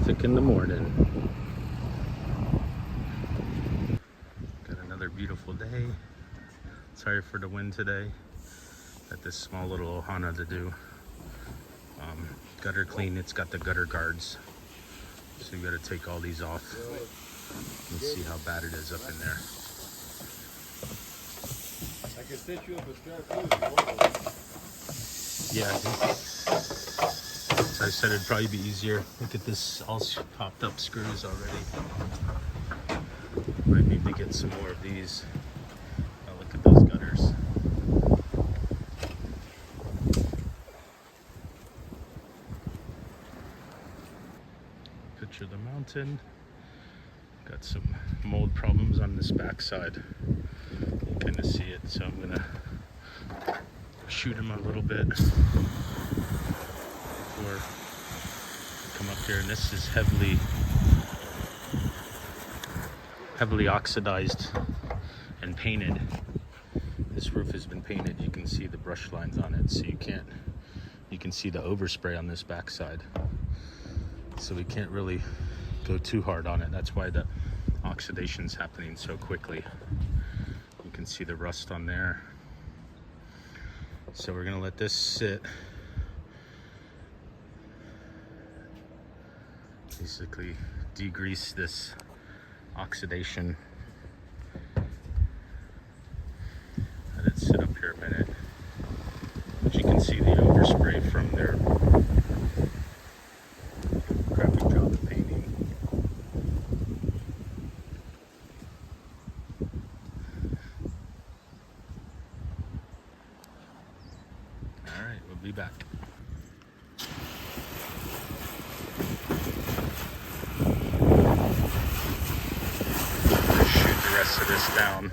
traffic in the morning. Got another beautiful day. Sorry for the wind today. Got this small little Ohana to do. Gutter clean, it's got the gutter guards. So you gotta take all these off and see how bad it is up in there. I can set you up a spare too if you want. Yeah, so I said it'd probably be easier. Look at this, all popped up screws already. Might need to get some more of these. Now look at those gutters. Picture the mountain. Got some mold problems on this backside. You can kind of see it, so I'm gonna shoot him a little bit before I come up here. And this is heavily oxidized and painted. This roof has been painted. You can see the brush lines on it, so you can see the overspray on this backside. So we can't really go too hard on it. That's why the oxidation's happening so quickly. You can see the rust on there. So we're gonna let this sit. Basically degrease this oxidation. Let it sit up here a minute. But you can see the overspray from their crappy job of painting. Alright, we'll be back. Shoot the rest of this down.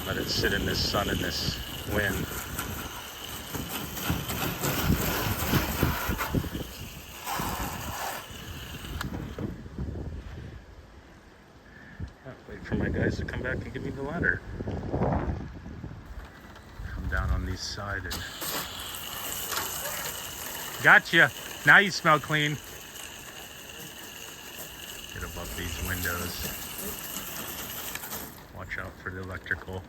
Let it sit in this sun and this wind. Wait for my guys to come back and give me the ladder. Come down on these side and gotcha. Now you smell clean. Get above these windows. Watch out for the electrical.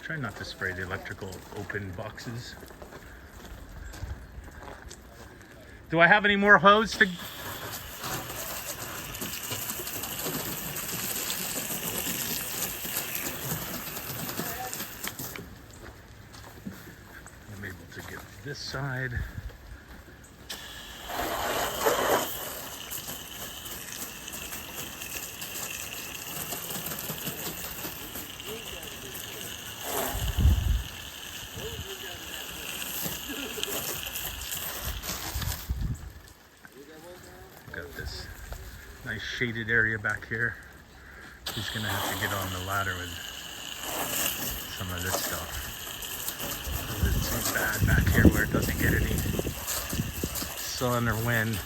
Try not to spray the electrical open boxes. Do I have any more hose to? I'm able to get this side. Got this nice shaded area back here. He's gonna have to get on the ladder with some of this stuff. It's too bad back here where it doesn't get any sun or wind.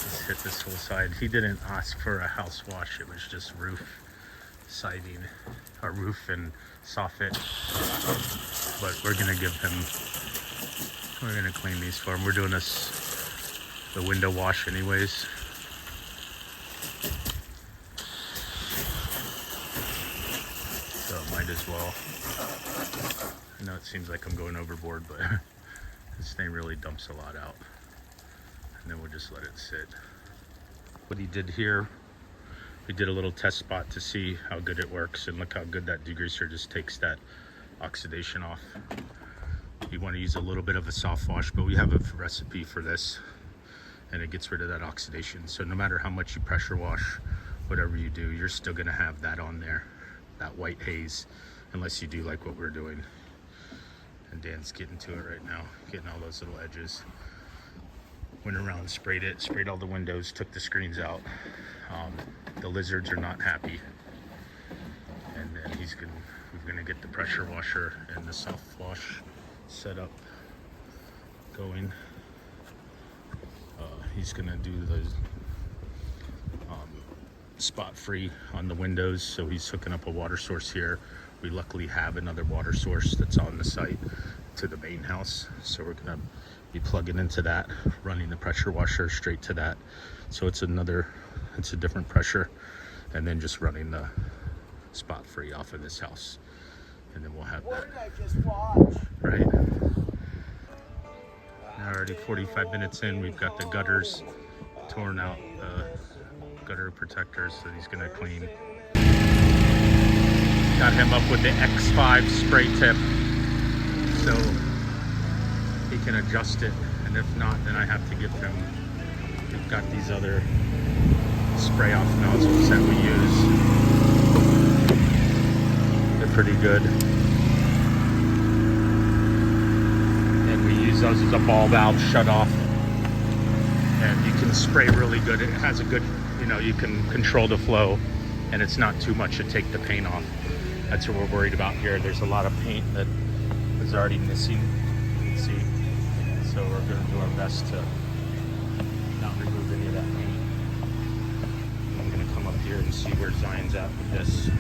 Let's hit this whole side. He didn't ask for a house wash, it was just roof siding, or roof and soffit. But we're gonna give him, we're gonna clean these for him. We're doing the window wash anyways. So might as well. I know it seems like I'm going overboard, but this thing really dumps a lot out. And then we'll just let it sit. What he did here, we did a little test spot to see how good it works, and look how good that degreaser just takes that oxidation off. You want to use a little bit of a soft wash, but we have a recipe for this, and it gets rid of that oxidation. So no matter how much you pressure wash, whatever you do, you're still going to have that on there, that white haze, unless you do like what we're doing. And Dan's getting to it right now, getting all those little edges. Went around, sprayed all the windows, took the screens out. The lizards are not happy. And then we're gonna get the pressure washer and the soft wash setup going. He's gonna do the spot free on the windows, so he's hooking up a water source here. We luckily have another water source that's on the site to the main house, so we're gonna be plugging into that, running the pressure washer straight to that. So it's a different pressure, and then just running the spot free off of this house, and then we'll have What that. did I just watch? Right. Already 45 minutes in, we've got the gutters torn out, gutter protectors that he's gonna clean. Got him up with the X5 spray tip so he can adjust it, and if not, then I have to give him, we've got these other spray off nozzles that we use. They're pretty good. And we use those as a ball valve shut off. And you can spray really good. It has a good, you can control the flow, and it's not too much to take the paint off. That's what we're worried about here. There's a lot of paint that is already missing, you can see. So we're gonna do our best to not remove any of that paint. I'm gonna come up here and see where Zion's at with this.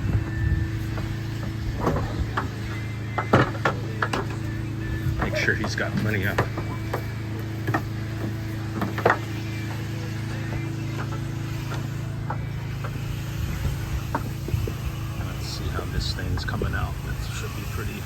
Make sure he's got plenty of. Let's see how this thing's coming out. It should be pretty.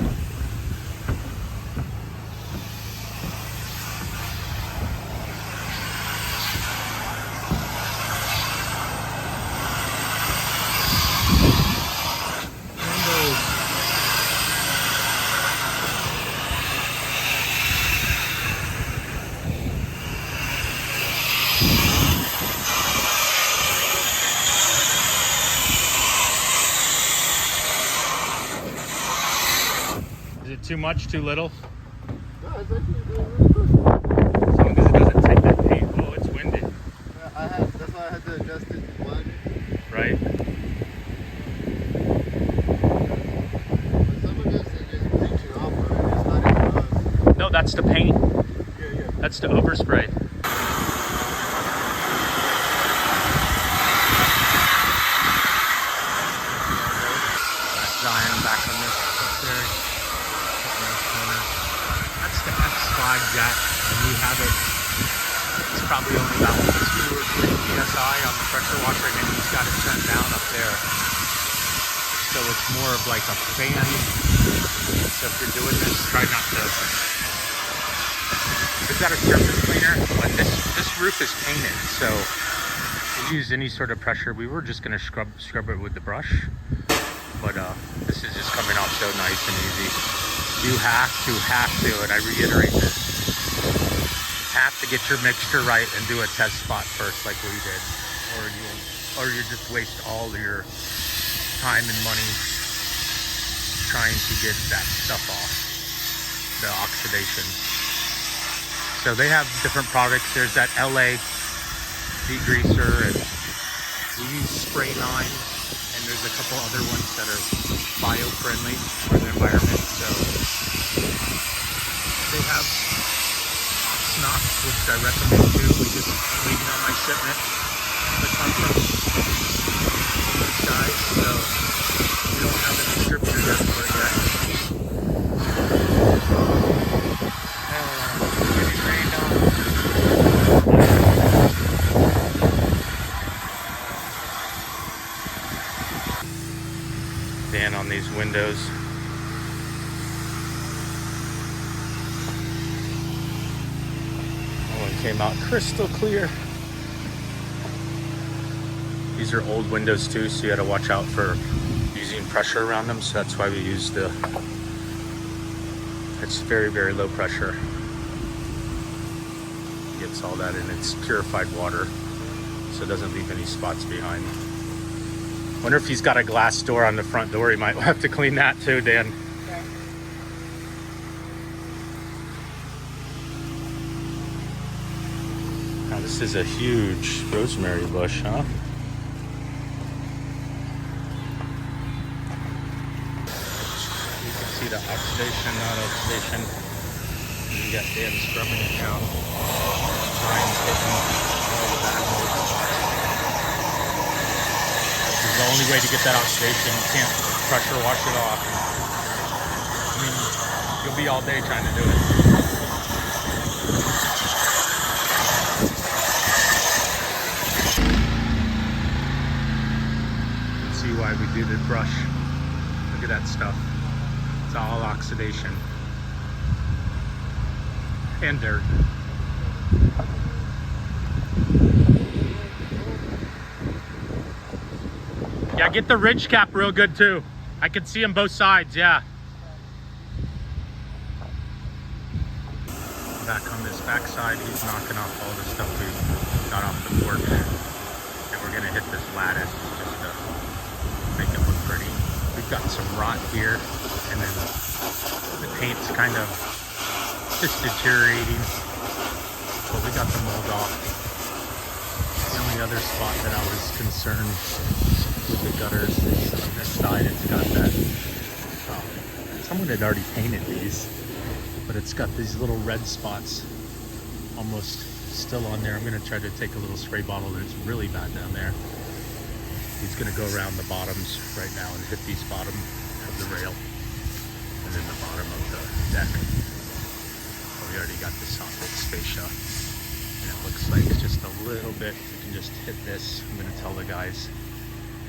Is it too much, too little? No, it's actually doing really good. As long as it doesn't take that paint. Oh, it's windy. Yeah, that's why I had to adjust it one. Right? But some of this is just reaching off of it. It's not even us. No, that's the paint. Yeah. That's the overspray. Zion back on this up there. That's the X5 jack, and we have it. It's probably only about 2 or 3 psi on the pressure washer, and he's got it sent down up there. So it's more of like a fan. So if you're doing this, try not to. We've got a surface cleaner, but this roof is painted, so if you use any sort of pressure, we were just gonna scrub it with the brush, but this is just coming out so nice and easy. You have to, and I reiterate this, have to get your mixture right and do a test spot first, like we did, or you just waste all your time and money trying to get that stuff off, the oxidation. So they have different products. There's that LA degreaser, and we use Spray 9, and there's a couple other ones that are bio-friendly for the environment. So they have Oxnox, which I recommend too. We just waiting on my shipment to come from these guys, so we don't have a distributor yet for it yet. Getting rained on. Dan on these windows. That one came out crystal clear. These are old windows too, so you gotta watch out for using pressure around them. So that's why we use it's very, very low pressure. Gets all that in its purified water, so it doesn't leave any spots behind. Wonder if he's got a glass door on the front door. He might have to clean that too, Dan. Okay. Now this is a huge rosemary bush, huh? You can see the oxidation, not oxidation. You got Dan scrubbing it down. Brian's hitting all the backwards. This is the only way to get that oxidation. You can't pressure wash it off. I mean, you'll be all day trying to do it. You can see why we do the brush. Look at that stuff. It's all oxidation and dirt. Yeah, get the ridge cap real good too. I can see them both sides, yeah. Back on this back side, he's knocking off all the stuff we got off the porch. And we're gonna hit this lattice just to make it look pretty. We've got some rot here, and then the paint's kind of just deteriorating. But we got the mold off. The only other spot that I was concerned with the gutters is on this side. It's got that, someone had already painted these, but it's got these little red spots almost still on there. I'm gonna try to take a little spray bottle. It's really bad down there. He's gonna go around the bottoms right now and hit these bottom of the rail and then the bottom of the deck. So we already got the soffit fascia, and it looks like just a little bit. We can just hit this. I'm gonna tell the guys,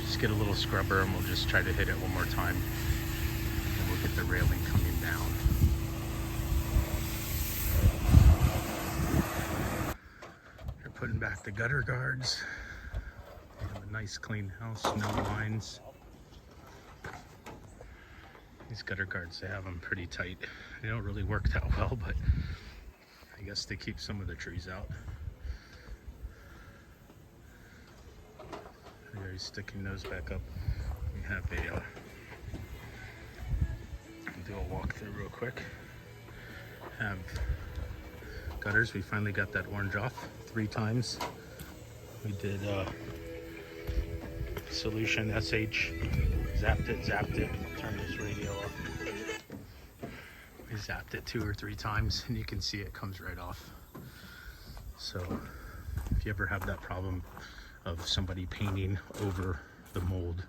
just get a little scrubber and we'll just try to hit it one more time, and we'll get the railing coming down. They're putting back the gutter guards. They have a nice clean house, no lines. These gutter guards, they have them pretty tight. They don't really work that well, but I guess they keep some of the trees out. There he's sticking those back up. We have a do a walkthrough real quick. Have gutters. We finally got that orange off 3 times. We did solution SH, zapped it, turned this radio off. We zapped it 2 or 3 times, and you can see it comes right off. So if you ever have that problem of somebody painting over the mold,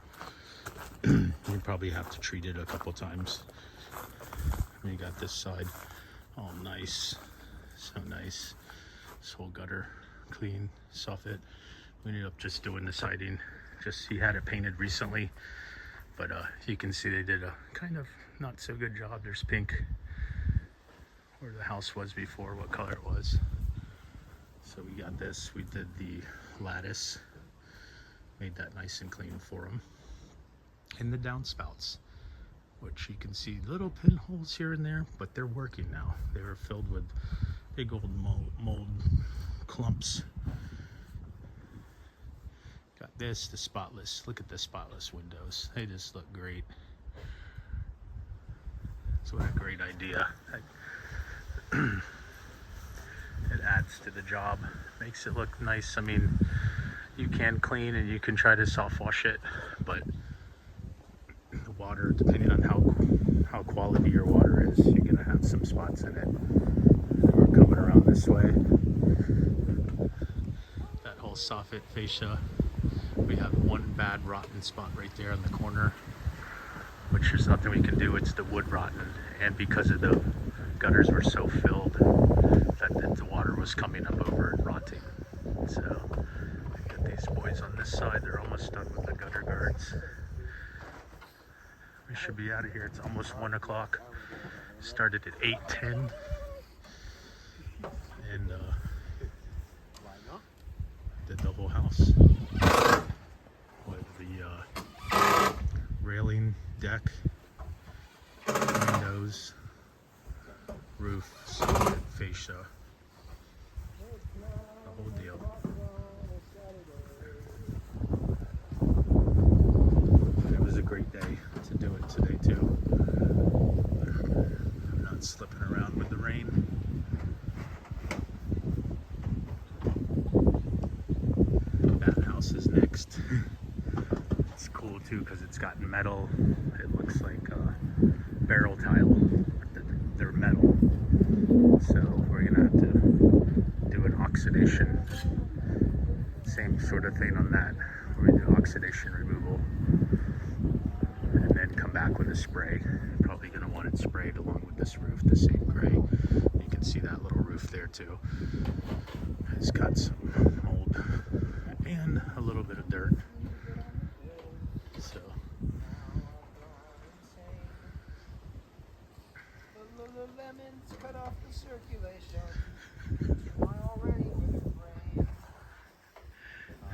you probably have to treat it a couple times. And you got this side all nice, so nice. This whole gutter clean, soffit. We ended up just doing the siding. Just, he had it painted recently, but you can see they did a kind of not so good job. There's pink where the house was before, what color it was. So we got this. We did the lattice, made that nice and clean for them, and the downspouts, which you can see little pinholes here and there, but they're working now. They were filled with big old mold clumps. Got this, the spotless. Look at the spotless windows. They just look great. So what a great idea. It adds to the job, makes it look nice. I mean, you can clean and you can try to soft wash it, but the water, depending on how quality your water is, you're gonna have some spots in it. We're coming around this way. That whole soffit fascia. We have one bad rotten spot right there in the corner, which there's nothing we can do. It's the wood rotten, and because of the gutters were so filled that the water was coming up over and rotting. So got these boys on this side. They're almost done with the gutter guards. We should be out of here. It's almost 1 o'clock. Started at 8:10, and did the whole house with the railing, deck, windows, roof, fascia, the whole deal. It was a great day to do it today too. I'm not slipping around with the rain. That house is next. It's cool too because it's got metal. It looks like barrel tile. They're metal. So we're gonna have to do an oxidation. Same sort of thing on that. We're gonna do oxidation removal and then come back with a spray. Probably gonna want it sprayed along with this roof, the same gray. You can see that little roof there too. It's got some mold and a little bit of dirt. So Lemons cut off the circulation. Why already with your brain?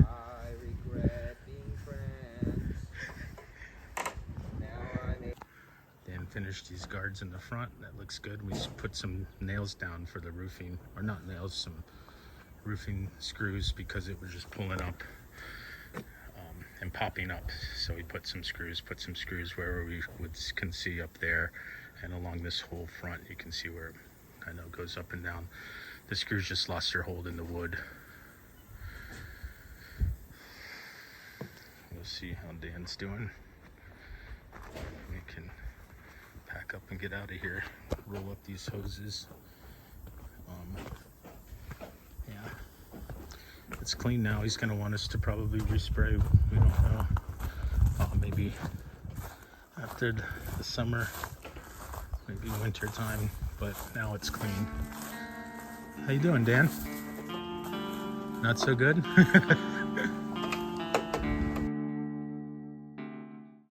I regret being friends. Now I'm Dan finished these guards in the front. That looks good. We put some nails down for the roofing, or not nails, some roofing screws because it was just pulling up and popping up. So we put some screws where we can see up there, and along this whole front you can see where it kind of goes up and down. The screws just lost their hold in the wood. We'll see how Dan's doing. We can pack up and get out of here. Roll up these hoses. Yeah, it's clean now. He's going to want us to probably respray. We don't know. Maybe after the summer, maybe winter time. But now it's clean. How you doing, Dan? Not so good?